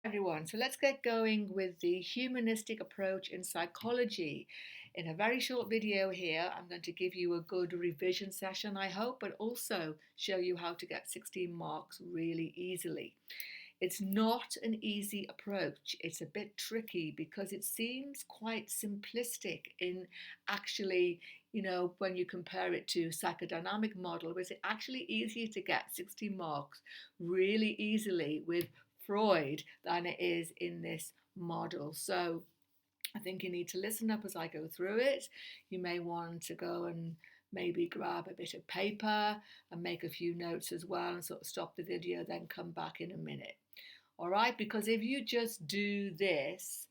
Everyone. So let's get going with the humanistic approach in psychology. In a very short video here, I'm going to give you a good revision session, I hope, but also show you how to get 16 marks really easily. It's not an easy approach. It's a bit tricky because it seems quite simplistic in actually, when you compare it to psychodynamic model, was it actually easier to get 60 marks really easily with Freud than it is in this model. So I think you need to listen up as I go through it. You may want to go and maybe grab a bit of paper and make a few notes as well and sort of stop the video, then come back in a minute. All right, because if you just do this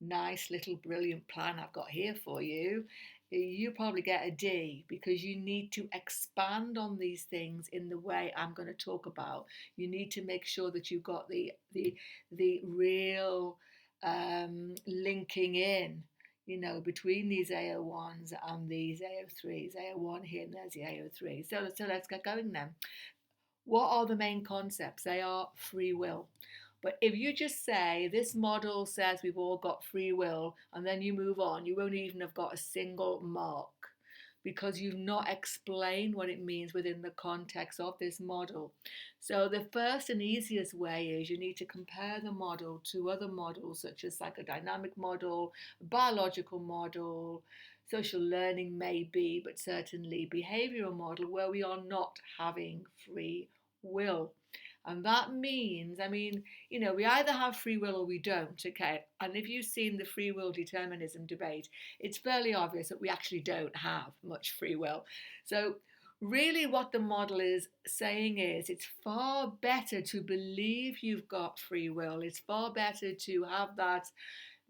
nice little brilliant plan I've got here for you, you probably get a D because you need to expand on these things in the way I'm going to talk about. You need to make sure that you've got the real linking in, between these AO1s and these AO3s. AO1 here and there's the AO3. So let's get going then. What are the main concepts? They are free will. But if you just say this model says we've all got free will and then you move on, you won't even have got a single mark because you've not explained what it means within the context of this model. So the first and easiest way is you need to compare the model to other models such as psychodynamic model, biological model, social learning maybe, but certainly behavioral model where we are not having free will. And that means, we either have free will or we don't, okay? And if you've seen the free will determinism debate, it's fairly obvious that we actually don't have much free will. So, really, what the model is saying is it's far better to believe you've got free will. It's far better to have that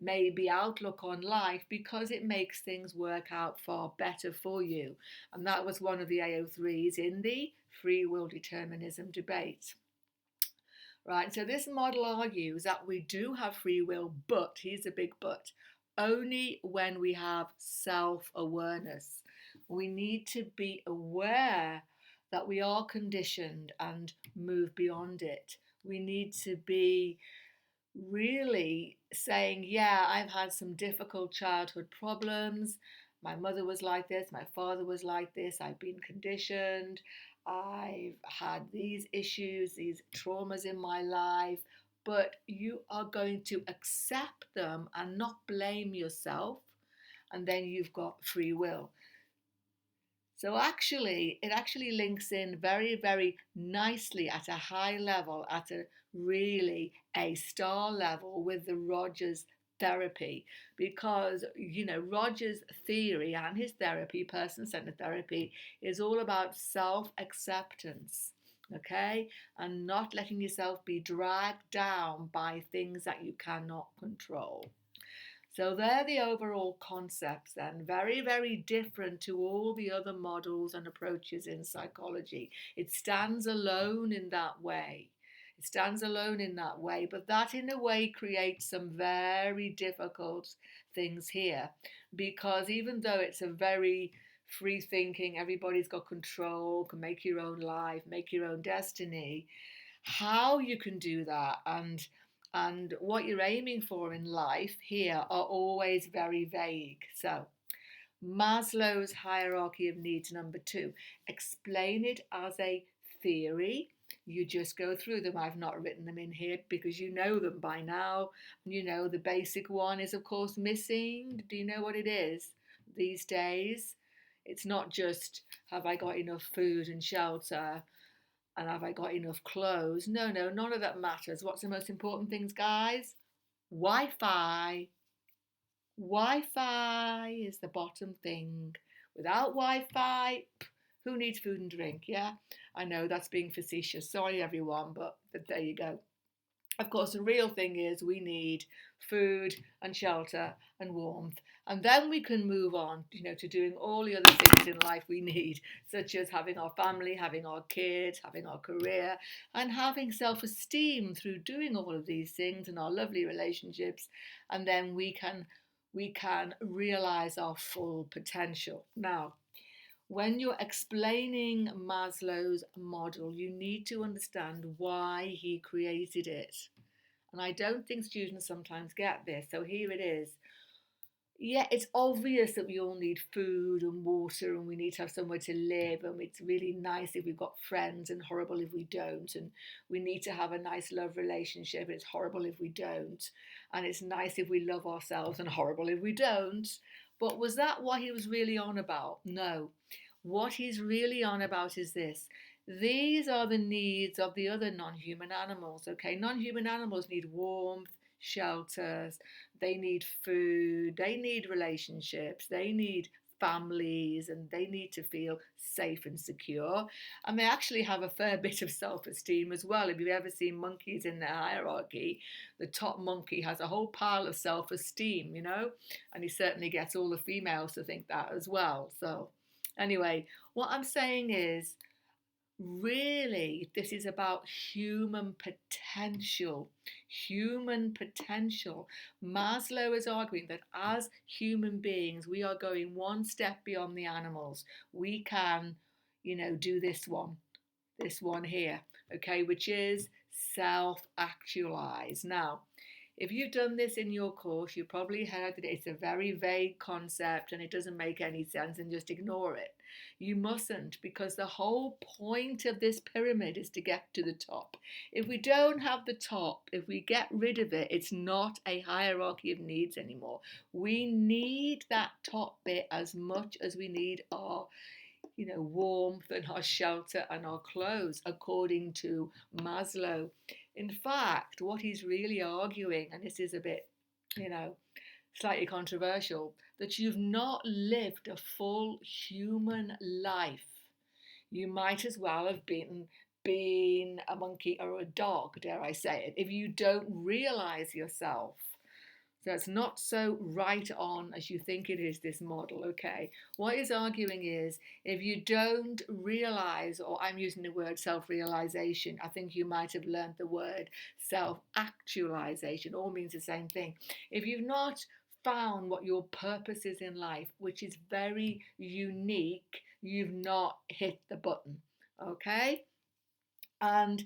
maybe outlook on life because it makes things work out far better for you. And that was one of the AO3s in the free will determinism debate. Right, so this model argues that we do have free will, but, here's a big but, only when we have self-awareness. We need to be aware that we are conditioned and move beyond it. We need to be really saying, yeah, I've had some difficult childhood problems. My mother was like this, my father was like this, I've been conditioned, I've had these issues, these traumas in my life, but you are going to accept them and not blame yourself, and then you've got free will. So it actually links in very, very nicely at a high level, at a really a star level with the Rogers therapy, because Rogers' theory and his therapy, person-centered therapy, is all about self-acceptance, okay, and not letting yourself be dragged down by things that you cannot control. So they're the overall concepts then, very, very different to all the other models and approaches in psychology. It stands alone in that way. It stands alone in that way, but that in a way creates some very difficult things here, because even though it's a very free thinking, everybody's got control, can make your own life, make your own destiny, how you can do that and what you're aiming for in life here are always very vague. So, Maslow's hierarchy of needs, number 2, explain it as a theory. You just go through them. I've not written them in here because you know them by now. The basic one is, of course, missing. Do you know what it is these days? It's not just have I got enough food and shelter and have I got enough clothes? No, none of that matters. What's the most important things, guys? Wi-Fi. Wi-Fi is the bottom thing. Without Wi-Fi, who needs food and drink? Yeah, I know that's being facetious. Sorry, everyone, but there you go. Of course, the real thing is we need food and shelter and warmth. And then we can move on, to doing all the other things in life we need, such as having our family, having our kids, having our career, and having self-esteem through doing all of these things and our lovely relationships. And then we can realize our full potential. Now, when you're explaining Maslow's model, you need to understand why he created it. And I don't think students sometimes get this. So here it is. Yeah, it's obvious that we all need food and water and we need to have somewhere to live. And it's really nice if we've got friends and horrible if we don't. And we need to have a nice love relationship. It's horrible if we don't. And it's nice if we love ourselves and horrible if we don't. But was that what he was really on about? No. What he's really on about is this. These are the needs of the other non human animals, okay? Non human animals need warmth, shelters, they need food, they need relationships, they need families, and they need to feel safe and secure. And they actually have a fair bit of self esteem as well. If you've ever seen monkeys in their hierarchy, the top monkey has a whole pile of self esteem, you know, and he certainly gets all the females to think that as well. So, anyway, what I'm saying is, really, this is about human potential. Human potential. Maslow is arguing that as human beings, we are going one step beyond the animals. We can, do this one here, okay, which is self actualize. Now, if you've done this in your course, you've probably heard that it's a very vague concept and it doesn't make any sense, and just ignore it. You mustn't, because the whole point of this pyramid is to get to the top. If we don't have the top, if we get rid of it, it's not a hierarchy of needs anymore. We need that top bit as much as we need our warmth and our shelter and our clothes, according to Maslow. In fact, what he's really arguing, and this is a bit, slightly controversial, that you've not lived a full human life. You might as well have been a monkey or a dog, dare I say it, if you don't realize yourself. So it's not so right on as you think it is, this model, okay? What he's arguing is, if you don't realize, or I'm using the word self-realization, I think you might have learned the word self-actualization, all means the same thing. If you've not found what your purpose is in life, which is very unique, you've not hit the button, okay? And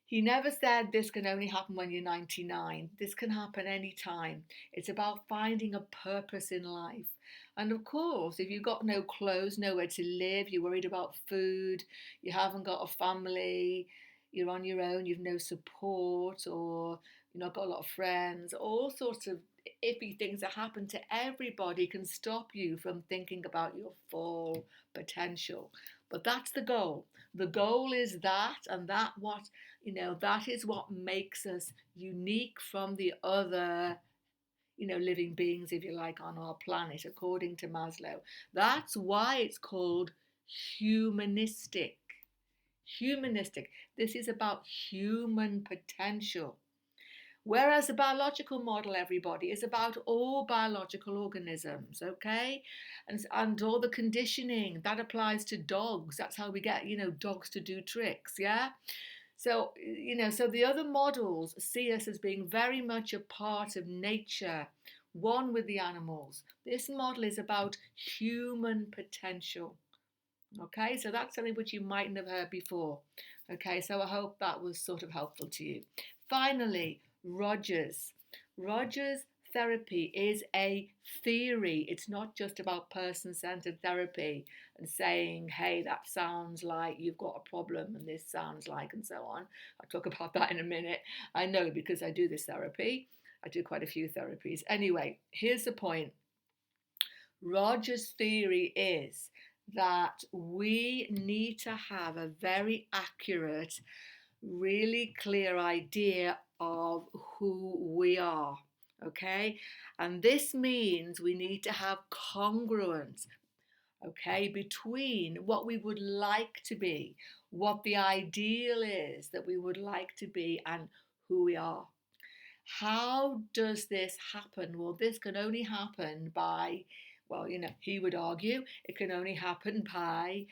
he never said this can only happen when you're 99. This can happen anytime. It's about finding a purpose in life. And of course, if you've got no clothes, nowhere to live, you're worried about food, you haven't got a family, you're on your own, you've no support, or you've not got a lot of friends, all sorts of iffy things that happen to everybody can stop you from thinking about your full potential. But that's the goal. The goal is that, and that is what makes us unique from the other, living beings, if you like, on our planet, according to Maslow. That's why it's called humanistic. Humanistic. This is about human potential. Whereas the biological model, everybody, is about all biological organisms, okay? And all the conditioning, that applies to dogs. That's how we get, dogs to do tricks, yeah? So, so the other models see us as being very much a part of nature, one with the animals. This model is about human potential. Okay, so that's something which you mightn't have heard before. Okay, so I hope that was sort of helpful to you. Finally, Rogers. Rogers therapy is a theory. It's not just about person-centered therapy and saying, hey, that sounds like you've got a problem and this sounds like, and so on. I'll talk about that in a minute. I know, because I do this therapy. I do quite a few therapies. Anyway, here's the point. Rogers' theory is that we need to have a very accurate, really clear idea of who we are, okay? And this means we need to have congruence, okay, between what we would like to be, what the ideal is that we would like to be, and who we are. How does this happen? Well, this can only happen by, he would argue it can only happen by,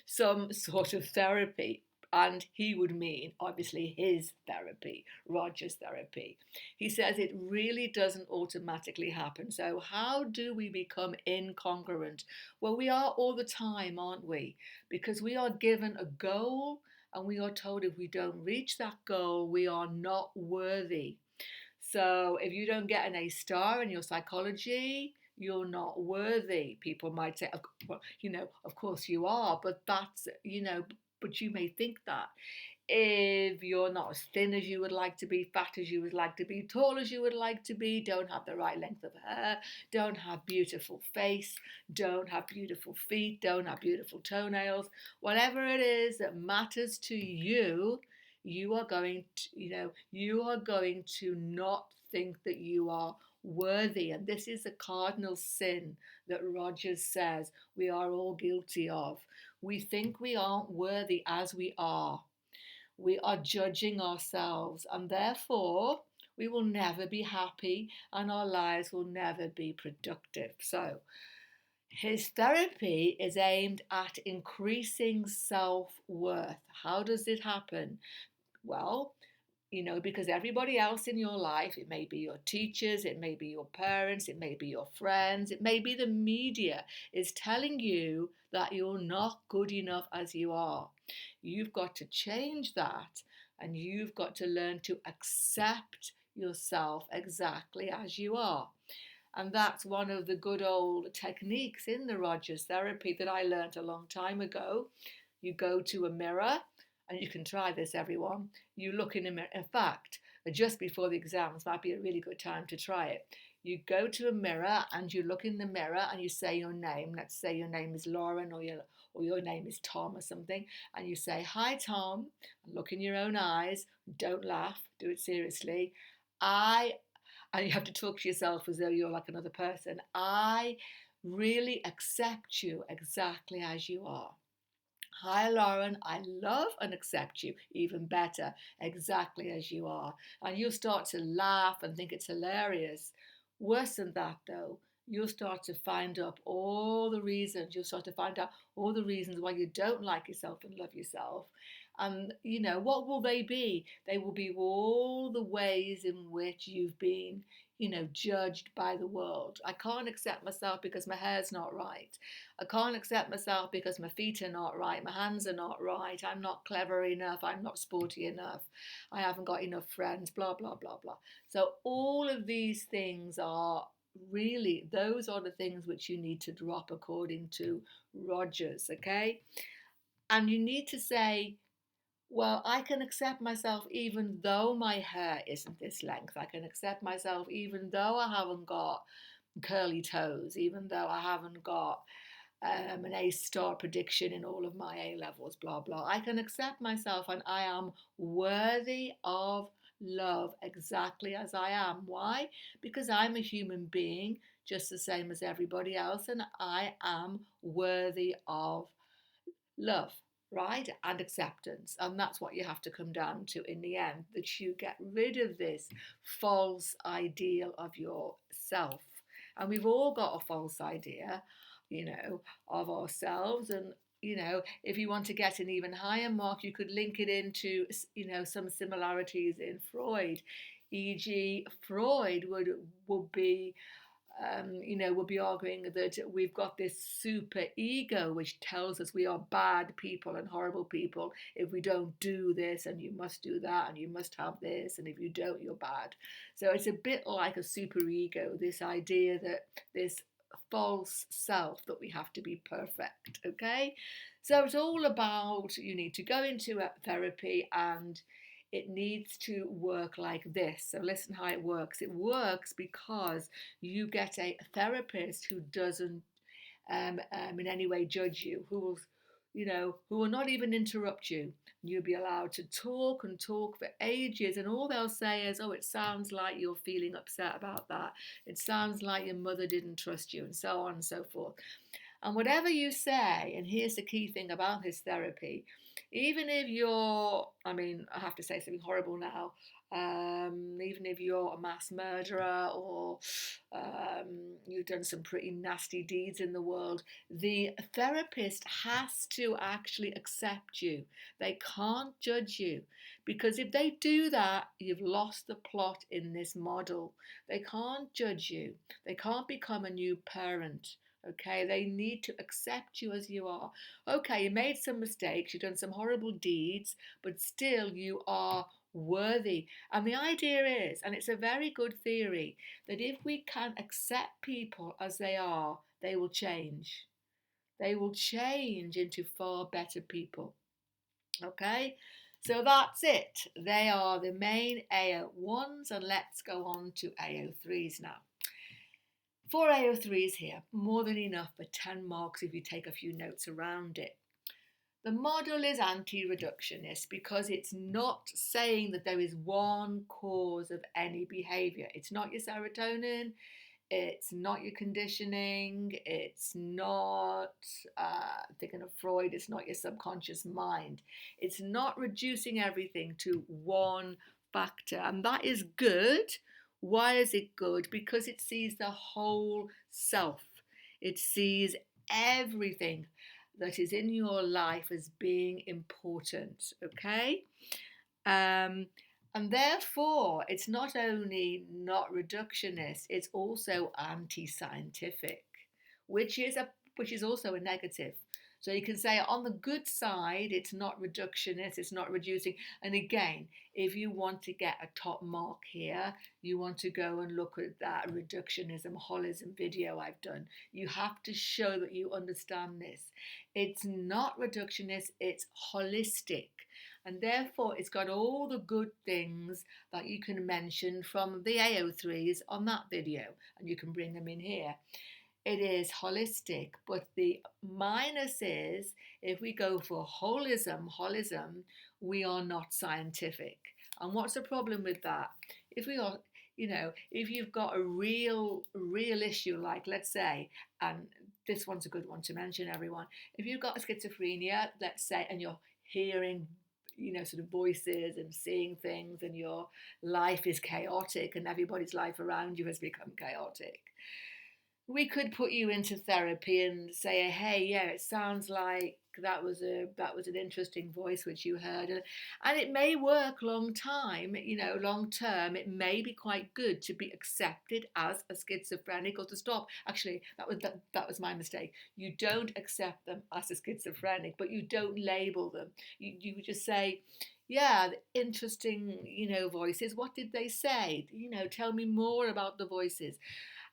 some sort of therapy. And he would mean, obviously, his therapy, Roger's therapy. He says it really doesn't automatically happen. So how do we become incongruent? Well, we are all the time, aren't we? Because we are given a goal, And we are told if we don't reach that goal, we are not worthy. So if you don't get an A star in your psychology, you're not worthy. People might say, well, of course you are, but but you may think that. If you're not as thin as you would like to be, fat as you would like to be, tall as you would like to be, don't have the right length of hair, don't have beautiful face, don't have beautiful feet, don't have beautiful toenails, whatever it is that matters to you, you are going to, you are going to not think that you are worthy. And this is a cardinal sin that Rogers says we are all guilty of. We think we aren't worthy as we are. We are judging ourselves, and therefore we will never be happy and our lives will never be productive. So, his therapy is aimed at increasing self worth. How does it happen? Well, because everybody else in your life, it may be your teachers, it may be your parents, it may be your friends, it may be the media, is telling you that you're not good enough as you are. You've got to change that, and you've got to learn to accept yourself exactly as you are. And that's one of the good old techniques in the Rogers therapy that I learned a long time ago. You go to a mirror, and you can try this, everyone. You look in a mirror. In fact, just before the exams might be a really good time to try it. You go to a mirror and you look in the mirror and you say your name. Let's say your name is Lauren, or your name is Tom or something. And you say, "Hi, Tom." Look in your own eyes. Don't laugh. Do it seriously. And you have to talk to yourself as though you're like another person. I really accept you exactly as you are. Hi, Lauren, I love and accept you even better, exactly as you are. And you'll start to laugh and think it's hilarious. Worse than that, though, you'll start to find up all the reasons, you'll start to find out all the reasons why you don't like yourself and love yourself. And, what will they be? They will be all the ways in which you've been, judged by the world. I can't accept myself because my hair's not right. I can't accept myself because my feet are not right, my hands are not right, I'm not clever enough, I'm not sporty enough, I haven't got enough friends, blah, blah, blah, blah. So all of these things are really, those are the things which you need to drop according to Rogers, okay? And you need to say, well, I can accept myself even though my hair isn't this length. I can accept myself even though I haven't got curly toes, even though I haven't got an A star prediction in all of my A levels, blah, blah. I can accept myself and I am worthy of love exactly as I am. Why? Because I'm a human being just the same as everybody else, and I am worthy of love, right? And acceptance. And that's what you have to come down to in the end, that you get rid of this false ideal of yourself. And we've all got a false idea, of ourselves. And, if you want to get an even higher mark, you could link it into, some similarities in Freud. E.g., Freud would be we'll be arguing that we've got this super ego which tells us we are bad people and horrible people if we don't do this, and you must do that, and you must have this, and if you don't, you're bad. So it's a bit like a super ego, this idea that this false self that we have to be perfect, okay? So it's all about, you need to go into therapy, and it needs to work like this. So listen how it works. It works because you get a therapist who doesn't in any way judge you, who will not even interrupt you. You'll be allowed to talk and talk for ages, and all they'll say is, "Oh, it sounds like you're feeling upset about that. It sounds like your mother didn't trust you," and so on and so forth. And whatever you say, and here's the key thing about his therapy, even if I have to say something horrible now, even if you're a mass murderer, or you've done some pretty nasty deeds in the world, the therapist has to actually accept you. They can't judge you, because if they do that, you've lost the plot in this model. They can't judge you. They can't become a new parent. Okay, they need to accept you as you are. Okay, you made some mistakes, you've done some horrible deeds, but still you are worthy. And the idea is, and it's a very good theory, that if we can accept people as they are, they will change. They will change into far better people. Okay, so that's it. They are the main AO1s, and let's go on to AO3s now. 4 AO3s here, more than enough for 10 marks if you take a few notes around it. The model is anti-reductionist because it's not saying that there is one cause of any behaviour. It's not your serotonin, it's not your conditioning, it's not, thinking of Freud, it's not your subconscious mind. It's not reducing everything to one factor, and that is good. Why is it good? Because it sees the whole self. It sees everything that is in your life as being important, okay? Um, and therefore, it's not only not reductionist, it's also anti-scientific, which is also a negative. So you can say on the good side, it's not reductionist, it's not reducing. And again, if you want to get a top mark here, you want to go and look at that reductionism, holism video I've done. You have to show that you understand this. It's not reductionist, it's holistic. And therefore, it's got all the good things that you can mention from the AO3s on that video, and you can bring them in here. It is holistic, but the minus is if we go for holism, we are not scientific. And what's the problem with that? If we are, if you've got a real issue, like let's say, and this one's a good one to mention, everyone. If you've got a schizophrenia, let's say, and you're hearing sort of voices and seeing things, and your life is chaotic and everybody's life around you has become chaotic, we could put you into therapy and say, hey, yeah, it sounds like that was an interesting voice which you heard, and it may work long term. It may be quite good to be accepted as a schizophrenic, or to stop. Actually, that was my mistake. You don't accept them as a schizophrenic, but you don't label them. You just say, yeah, interesting, voices. What did they say? Tell me more about the voices.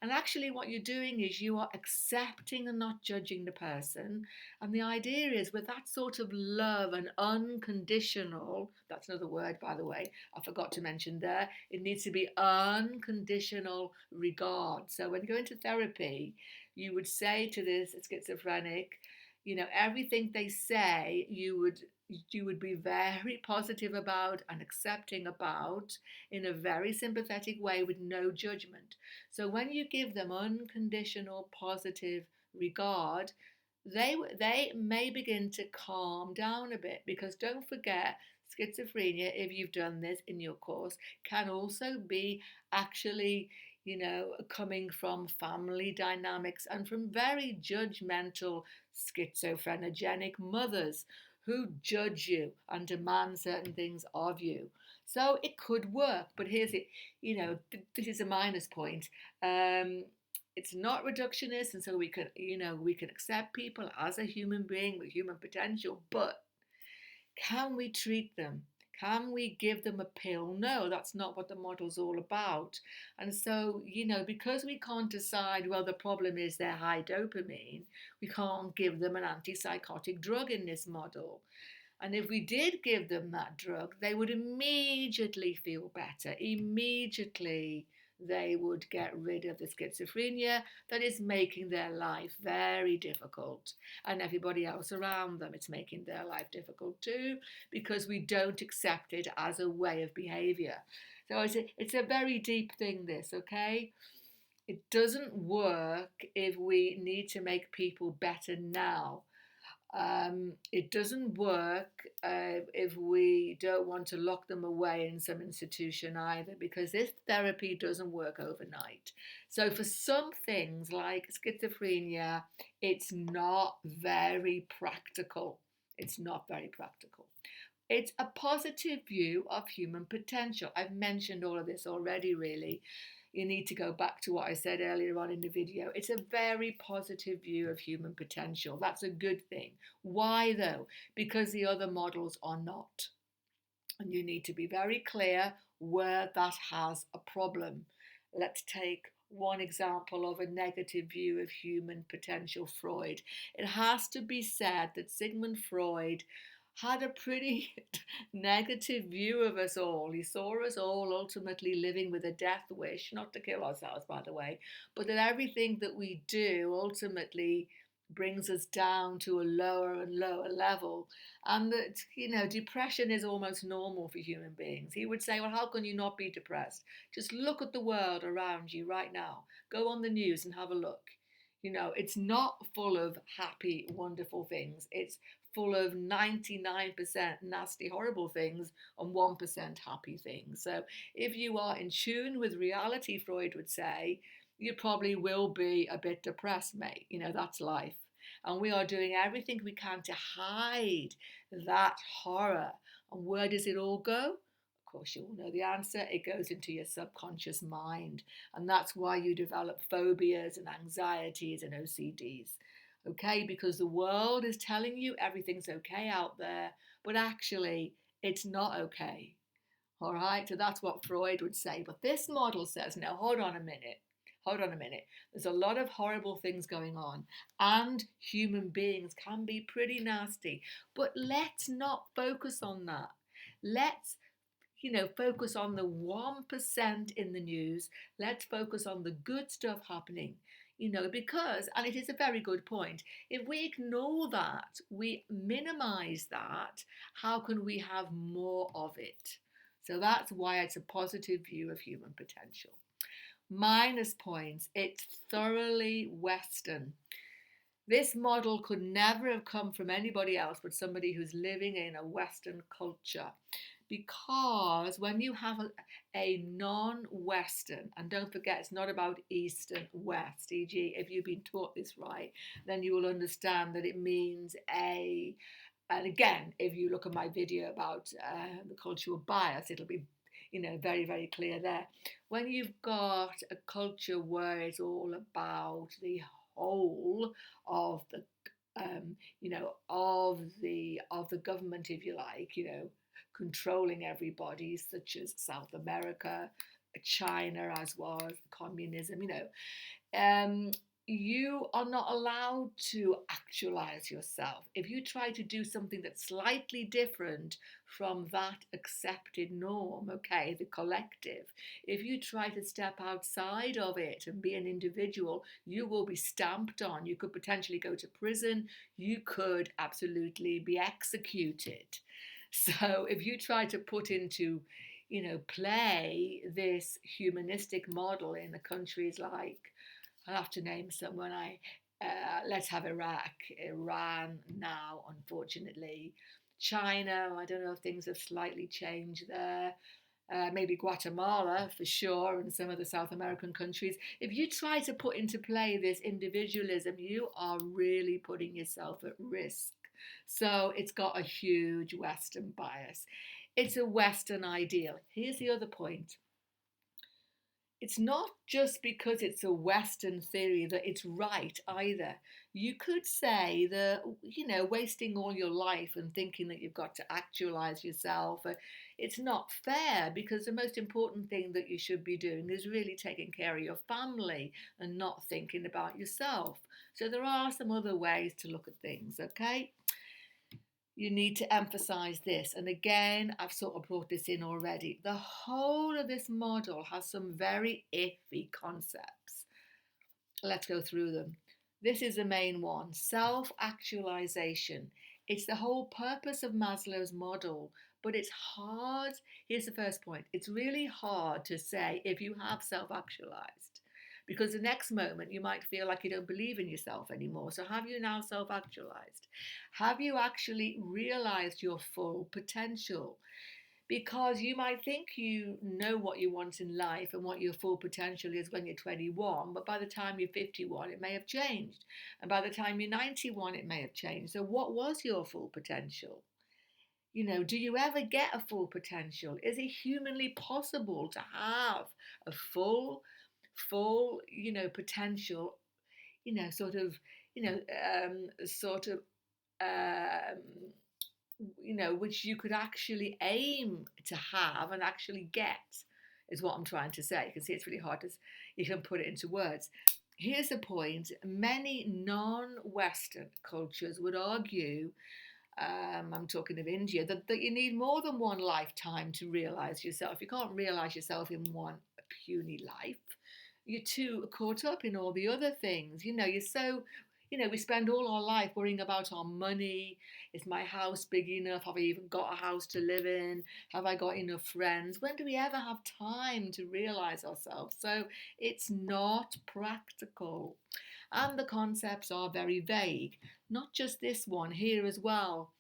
And actually, what you're doing is you are accepting and not judging the person. And the idea is, with that sort of love and unconditional, that's another word, by the way, I forgot to mention there, it needs to be unconditional regard. So when you go into therapy, you would say to this schizophrenic, everything they say, you would be very positive about and accepting about, in a very sympathetic way with no judgment. So when you give them unconditional positive regard, they may begin to calm down a bit, because don't forget, schizophrenia, if you've done this in your course, can also be actually coming from family dynamics and from very judgmental schizophrenogenic mothers who judge you and demand certain things of you. So it could work, but here's it, this is a minus point. It's not reductionist, and so we can accept people as a human being with human potential, but can we treat them? Can we give them a pill? No, that's not what the model's all about. And so, because we can't decide, well, the problem is they're high dopamine, we can't give them an antipsychotic drug in this model. And if we did give them that drug, they would immediately feel better. Immediately, they would get rid of the schizophrenia that is making their life very difficult. And everybody else around them, it's making their life difficult too, because we don't accept it as a way of behaviour. So it's a very deep thing, this, okay? It doesn't work if we need to make people better now. It doesn't work if we don't want to lock them away in some institution either, because this therapy doesn't work overnight. So for some things like schizophrenia, it's not very practical. It's not very practical. It's a positive view of human potential. I've mentioned all of this already, really. you need to go back to what I said earlier on in the video. It's a very positive view of human potential. That's a good thing. Why though? Because the other models are not. And you need to be very clear where that has a problem. Let's take one example of a negative view of human potential, Freud. It has to be said that Sigmund Freud had a pretty negative view of us all. He saw us all ultimately living with a death wish, not to kill ourselves, by the way, but that everything that we do ultimately brings us down to a lower and lower level, and that, depression is almost normal for human beings. He would say, well, how can you not be depressed? Just look at the world around you right now. Go on the news and have a look. It's not full of happy, wonderful things. It's full of 99% nasty, horrible things and 1% happy things. So if you are in tune with reality, Freud would say, you probably will be a bit depressed, mate. That's life. And we are doing everything we can to hide that horror. And where does it all go? Of course, you all know the answer. It goes into your subconscious mind. And that's why you develop phobias and anxieties and OCDs. Okay, because the world is telling you everything's okay out there, but actually it's not okay. All right, so that's what Freud would say. But this model says, now hold on a minute. There's a lot of horrible things going on, and human beings can be pretty nasty. But let's not focus on that. Let's focus on the 1% in the news. Let's focus on the good stuff happening. Because, and it is a very good point, if we ignore that, we minimize that, how can we have more of it? So that's why it's a positive view of human potential. Minus points, it's thoroughly Western. This model could never have come from anybody else but somebody who's living in a Western culture. Because when you have a non-Western, and don't forget, it's not about East and West, e.g., if you've been taught this right, then you will understand that it means and again, if you look at my video about the cultural bias, it'll be very, very clear there. When you've got a culture where it's all about the whole of the, of the government, if you like, controlling everybody, such as South America, China, as was communism, you are not allowed to actualize yourself. If you try to do something that's slightly different from that accepted norm, okay, the collective, if you try to step outside of it and be an individual, you will be stamped on. You could potentially go to prison. You could absolutely be executed. So if you try to put into play this humanistic model in the countries like, I'll have to name someone. Let's have Iraq, Iran now, unfortunately. China, I don't know if things have slightly changed there. Maybe Guatemala for sure, and some of the South American countries. If you try to put into play this individualism, you are really putting yourself at risk. So it's got a huge Western bias. It's a Western ideal. Here's the other point. It's not just because it's a Western theory that it's right either. You could say that, wasting all your life and thinking that you've got to actualize yourself, it's not fair, because the most important thing that you should be doing is really taking care of your family and not thinking about yourself. So there are some other ways to look at things, okay? You need to emphasize this. And again, I've sort of brought this in already. The whole of this model has some very iffy concepts. Let's go through them. This is the main one, self-actualization. It's the whole purpose of Maslow's model, but it's hard. Here's the first point. It's really hard to say if you have self-actualized, because the next moment you might feel like you don't believe in yourself anymore. So have you now self-actualized? Have you actually realized your full potential? Because you might think you know what you want in life and what your full potential is when you're 21, but by the time you're 51, it may have changed. And by the time you're 91, it may have changed. So what was your full potential? Do you ever get a full potential? Is it humanly possible to have a full full, potential, sort of, sort of, um, which you could actually aim to have and actually get, is what I'm trying to say. You can see it's really hard to, you can put it into words. Here's the point: many non-Western cultures would argue, I'm talking of India, that you need more than one lifetime to realize yourself. You can't realize yourself in one puny life. You're too caught up in all the other things. You're so, we spend all our life worrying about our money. Is my house big enough? Have I even got a house to live in? Have I got enough friends? When do we ever have time to realize ourselves? So it's not practical. And the concepts are very vague. Not just this one, here as well.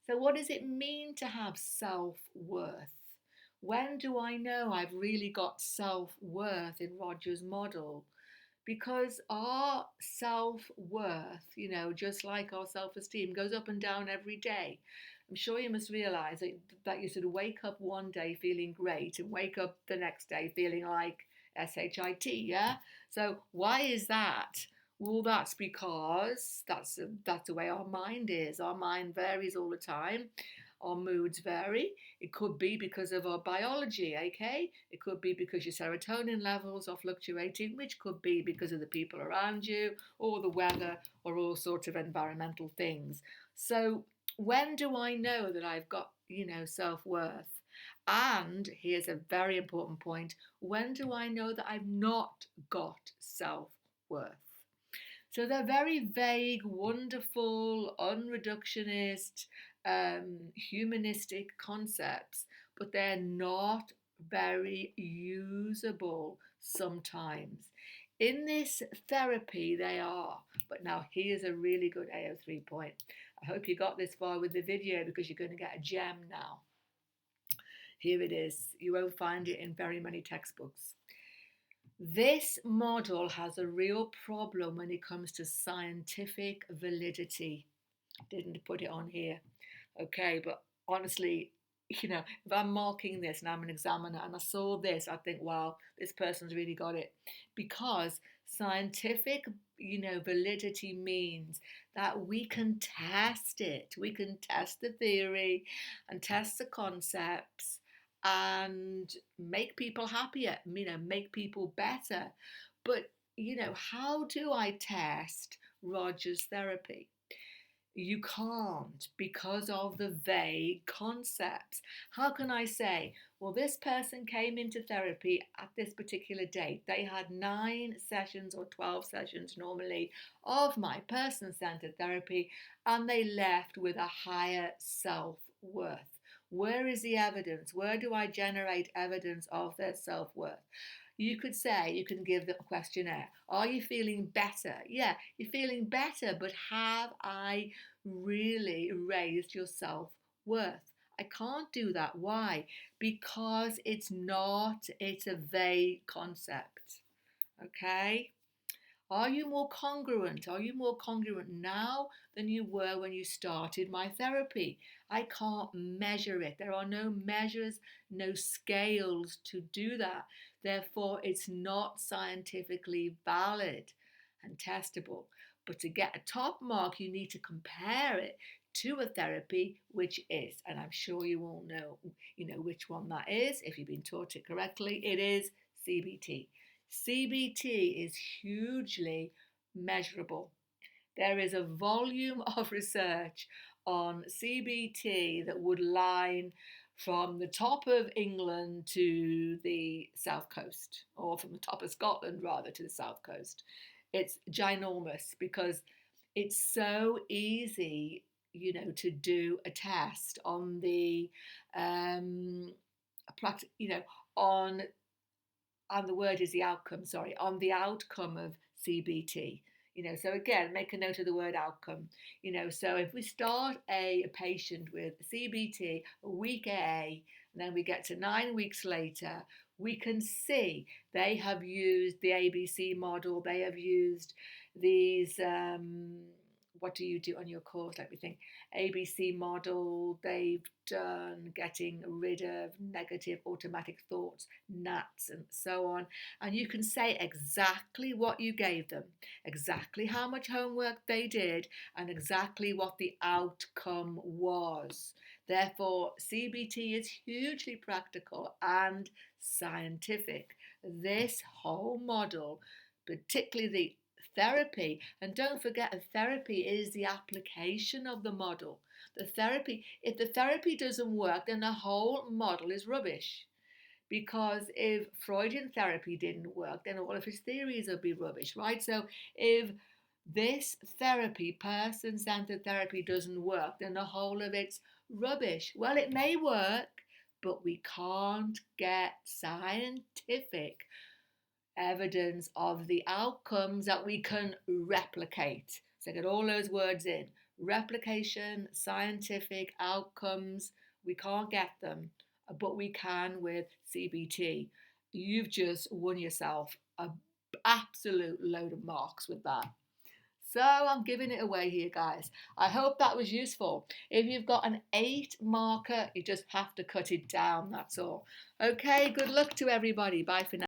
So, what does it mean to have self worth? When do I know I've really got self worth in Roger's model? Because our self worth, just like our self esteem, goes up and down every day. I'm sure you must realize that you sort of wake up one day feeling great and wake up the next day feeling like SHIT, yeah? So, why is that? Well, that's because that's the way our mind is. Our mind varies all the time. Our moods vary. It could be because of our biology, okay? It could be because your serotonin levels are fluctuating, which could be because of the people around you, or the weather, or all sorts of environmental things. So, when do I know that I've got, self-worth? And here's a very important point: when do I know that I've not got self-worth? So they're very vague, wonderful, unreductionist, humanistic concepts, but they're not very usable sometimes. In this therapy, they are. But now here's a really good AO3 point. I hope you got this far with the video, because you're going to get a gem now. Here it is. You won't find it in very many textbooks. This model has a real problem when it comes to scientific validity. Didn't put it on here. Okay, but honestly, if I'm marking this and I'm an examiner and I saw this, I think, wow, this person's really got it. Because scientific, validity means that we can test it. We can test the theory and test the concepts and make people happier, make people better. But, how do I test Roger's therapy? You can't, because of the vague concepts. How can I say, well, this person came into therapy at this particular date. They had 9 sessions or 12 sessions normally of my person-centered therapy, and they left with a higher self-worth. Where is the evidence? Where do I generate evidence of their self-worth? You could say, you can give the questionnaire, are you feeling better? Yeah, you're feeling better, but have I really raised your self-worth? I can't do that. Why? Because it's a vague concept. Okay? Are you more congruent? Are you more congruent now than you were when you started my therapy? I can't measure it. There are no measures, no scales to do that. Therefore, it's not scientifically valid and testable. But to get a top mark, you need to compare it to a therapy which is, and I'm sure you all know, which one that is. If you've been taught it correctly, it is CBT. CBT is hugely measurable. There is a volume of research on CBT that would line from the top of England to the south coast, or from the top of Scotland rather to the south coast. It's ginormous because it's so easy, to do a test on the on, and the word is the outcome, sorry, on the outcome of CBT. So again, make a note of the word outcome. So if we start a patient with CBT a week A, and then we get to 9 weeks later, we can see they have used the ABC model, they have used these, what do you do on your course? Let me think. ABC model, they've done getting rid of negative automatic thoughts, NATs, and so on. And you can say exactly what you gave them, exactly how much homework they did, and exactly what the outcome was. Therefore, CBT is hugely practical and scientific. This whole model, particularly the therapy, and don't forget, a therapy is the application of the model. The therapy, if the therapy doesn't work, then the whole model is rubbish. Because if Freudian therapy didn't work, then all of his theories would be rubbish, right? So if this therapy, person-centered therapy, doesn't work, then the whole of it's rubbish. Well, it may work, but we can't get scientific evidence of the outcomes that we can replicate. So get all those words in. Replication, scientific outcomes, we can't get them, but we can with CBT. You've just won yourself an absolute load of marks with that. So I'm giving it away here, guys. I hope that was useful. If you've got an 8 marker, you just have to cut it down, that's all. Okay, good luck to everybody. Bye for now.